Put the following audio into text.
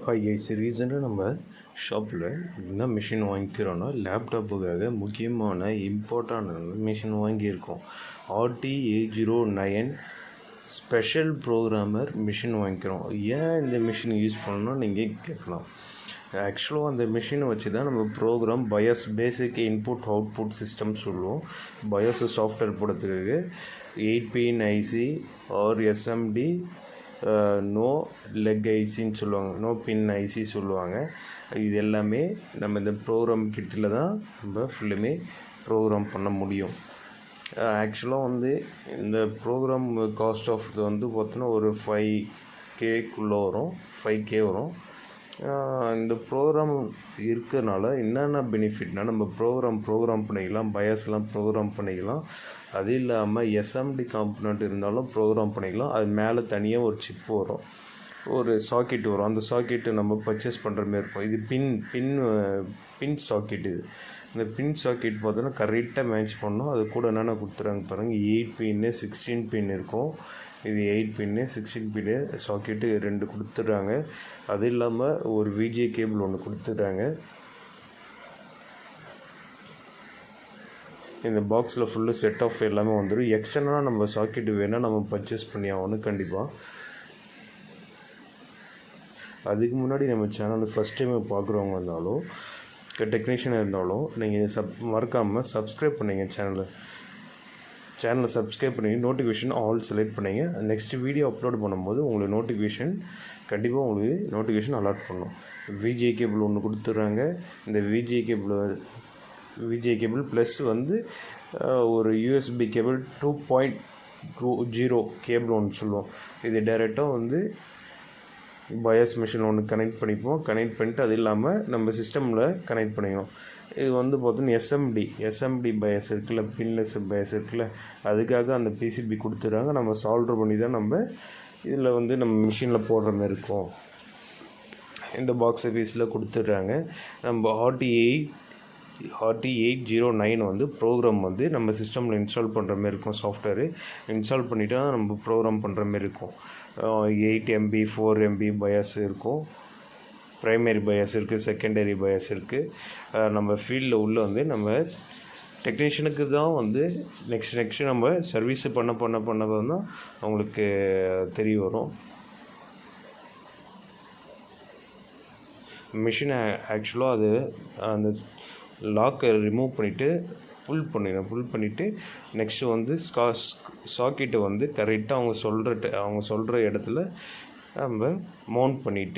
Hi guys, ரீசெண்டாக நம்ம ஷாப்பில் என்ன மிஷின் வாங்கிக்கிறோன்னா லேப்டாப்புக்காக முக்கியமான இம்பார்ட்டண்டான மிஷின் வாங்கியிருக்கோம். RT809 ஸ்பெஷல் ப்ரோக்ராமர் மிஷின் வாங்கிக்கிறோம். ஏன் இந்த மிஷின் யூஸ் பண்ணணும்னு நீங்கள் கேட்கலாம். ஆக்சுவலாக அந்த மிஷினை வச்சு தான் நம்ம program BIOS basic input output system சொல்லுவோம். பயாஸ் சாஃப்ட்வேர் போடுறதுக்கு 8-pin IC or SMD no leg ஐசின்னு சொல்லுவாங்க, நோ பின் ஐசி சொல்லுவாங்க. இது எல்லாமே நம்ம இந்த ப்ரோக்ராம் கிட்டில் தான் நம்ம ஃபுல்லுமே ப்ரோக்ராம் பண்ண முடியும். ஆக்சுவலாக இந்த ப்ரோக்ராம் காஸ்ட் ஆஃப் இது பார்த்தோன்னா ஒரு 5Kக்குள்ளே வரும், 5K வரும். இந்த ப்ரோக்ராம் இருக்கிறதுனால என்னென்ன பெனிஃபிட்னால் நம்ம ப்ரோக்ராம் பண்ணிக்கலாம், பயாஸ்லாம் ப்ரோக்ராம் பண்ணிக்கலாம். அது இல்லாமல் SMD காம்பனண்ட் இருந்தாலும் ப்ரோக்ராம் பண்ணிக்கலாம். அது மேலே தனியாக ஒரு சிப் வரும், ஒரு சாக்கெட் வரும். அந்த சாக்கெட்டு நம்ம பர்ச்சேஸ் பண்ணுற மாதிரி இருக்கும். இது பின் சாக்கெட். இந்த பின் சாக்கெட் பார்த்தோன்னா கரெக்டாக மேட்ச் பண்ணணும். அது கூட என்னென்ன கொடுத்துறாங்க பாருங்கள். 8-pin 16-pin இருக்கும். இது 8-pin 16-pin சாக்கெட்டு 2 கொடுத்துட்றாங்க. அது இல்லாமல் ஒரு VGA கேபிள் ஒன்று கொடுத்துட்றாங்க. இந்த பாக்ஸில் ஃபுல்லு செட் ஆஃப் எல்லாமே வந்துடும். எக்ஸ்டர்னலாக நம்ம சாக்கெட்டு வேணால் நம்ம பர்ச்சேஸ் பண்ணி ஆகணும் கண்டிப்பாக. அதுக்கு முன்னாடி நம்ம சேனல் ஃபஸ்ட் டைம் பார்க்குறவங்க இருந்தாலும் டெக்னீஷியனாக இருந்தாலும் நீங்கள் மறக்காமல் சப்ஸ்கிரைப் பண்ணிங்க. சேனலை சப்ஸ்கிரைப் பண்ணி நோட்டிஃபிகேஷன் ஆல் செலக்ட் பண்ணிங்க. நெக்ஸ்ட் வீடியோ அப்லோட் பண்ணும்போது உங்களுக்கு நோட்டிஃபிகேஷன் அலாட் பண்ணும். VGA கேபிள் ஒன்று கொடுத்துட்றாங்க. இந்த VGA கேபிள் ப்ளஸ் ஒரு USB கேபிள் 2.0 கேபிள் ஒன்று சொல்லுவோம். இது டைரெக்டாக பயாஸ் மிஷின் ஒன்று கனெக்ட் பண்ணிட்டு அது இல்லாமல் நம்ம சிஸ்டமில் கனெக்ட் பண்ணிக்கணும். இது பார்த்தோன்னா SMD பயாஸ் இருக்குல்ல, பின்லெஸ் பயாஸ் இருக்குல்ல, அதுக்காக அந்த PCB கொடுத்துட்றாங்க. நம்ம சால்டர் பண்ணி தான் நம்ம இதில் நம்ம மிஷினில் போடுற மாதிரி இருக்கும். இந்த பாக்ஸ் பீஸில் கொடுத்துட்றாங்க. நம்ம RT809 ப்ரோக்ராம் நம்ம சிஸ்டமில் இன்ஸ்டால் பண்ணுற மாதிரி இருக்கும். சாஃப்ட்வேரு இன்ஸ்டால் பண்ணிவிட்டு தான் நம்ம ப்ரோக்ராம் பண்ணுற மாதிரி இருக்கும். 8 MB 4 MB பயாஸ் இருக்கும். ப்ரைமரி பயாஸ் இருக்குது, செகண்டரி பயாஸ் இருக்குது. நம்ம ஃபீல்டில் உள்ள நம்ம டெக்னீஷியனுக்கு தான் நெக்ஸ்ட் நம்ம சர்வீஸ் பண்ண தான் அவங்களுக்கு தெரிய வரும். மிஷினை ஆக்சுவலாக அந்த லாக்கை ரிமூவ் பண்ணிவிட்டு புல் பண்ணிவிட்டு நெக்ஸ்ட்டு சாக்கெட்டை கரெக்டாக அவங்க சொல்கிற இடத்துல நம்ம மவுண்ட் பண்ணிவிட்டு